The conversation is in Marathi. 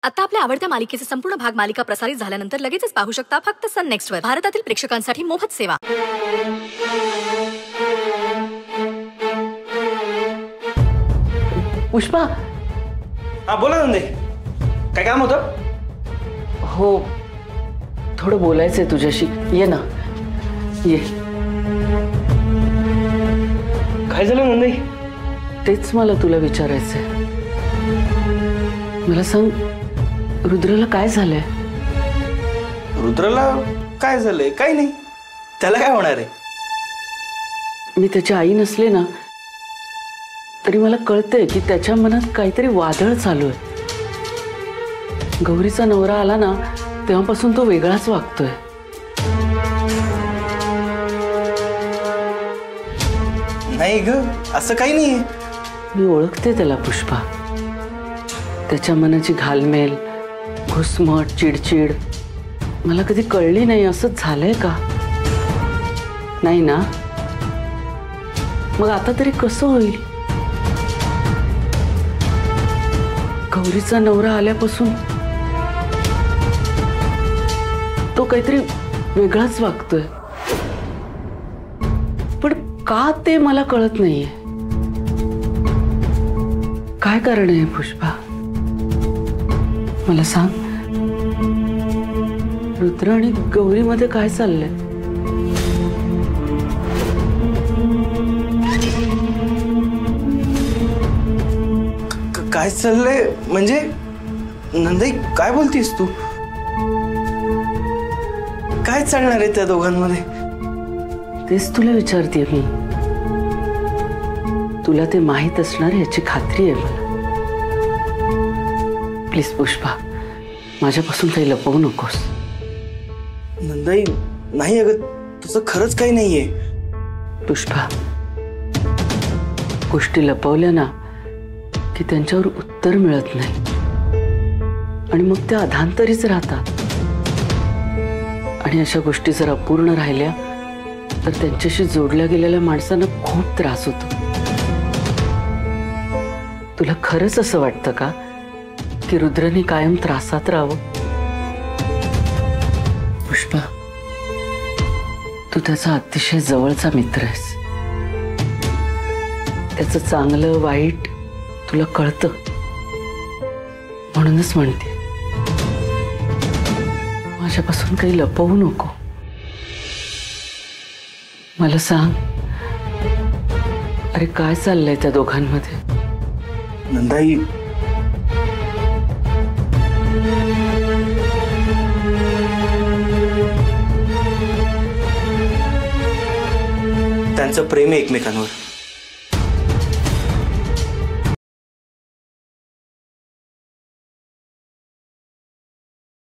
आता आपल्या आवडत्या मालिकेचे संपूर्ण भाग मालिका प्रसारित झाल्यानंतर लगेचच पाहू शकता फक्त सन नेक्स्ट वर। भारतातील प्रेक्षकांसाठी मोफत सेवा। पुष्पा, हा बोला नंदे, काय काम होतं? हो, थोडं बोलायचंय तुझ्याशी, ये ना, ये। काय झालं नंदे? तेच मला तुला विचारायचंय। मला सांग, रुद्रला काय झालंय? रुद्रला काय झालंय? काही नाही, त्याला काय होणार आहे? मी त्याची आई नसले ना तरी मला कळतंय की त्याच्या मनात काहीतरी वादळ चालू आहे। गौरीचा नवरा आला ना तेव्हापासून तो वेगळाच वागतोय। नाही ग, असं काही नाहीये। मी ओळखते त्याला पुष्पा, त्याच्या मनाची घालमेल, घुसमट, चिडचिड मला कधी कळली नाही। असंच झालंय का? नाही ना? मग आता तरी कसं होईल? गौरीचा नवरा आल्यापासून तो काहीतरी वेगळाच वागतोय, पण का ते मला कळत नाहीये। काय कारण आहे पुष्पा? मला सांग, रुद्र आणि गौरीमध्ये काय चाललंय? काय चाललंय म्हणजे? नंदई, काय बोलतीस तू? काय चालणार आहे त्या दोघांमध्ये? तेच तुला विचारते मी। तुला ते माहित असणार याची खात्री आहे मला। प्लीज पुष्पा, माझ्यापासून काही लपवू नकोस। नंदई, नाही अगं, तसं खरंच काही नाहीये। पुष्पा, गोष्टी लपवल्या ना की त्यांच्यावर उत्तर मिळत नाही आणि मग त्या अधांतरीच राहतात। आणि अशा गोष्टी जर अपूर्ण राहिल्या तर त्यांच्याशी जोडल्या गेलेल्या माणसांना खूप त्रास होतो। तुला खरंच असं वाटतं का की रुद्रने कायम त्रासात राहावं? पुष्पा, तू त्याचा अतिशय जवळचा मित्र आहेस। त्याचं चांगलं वाईट तुला कळतं, म्हणूनच म्हणते माझ्यापासून काही लपवू नको। मला सांग, अरे काय चाललंय त्या दोघांमध्ये? नंदाई, त्यांचं प्रेम आहे एकमेकांवर।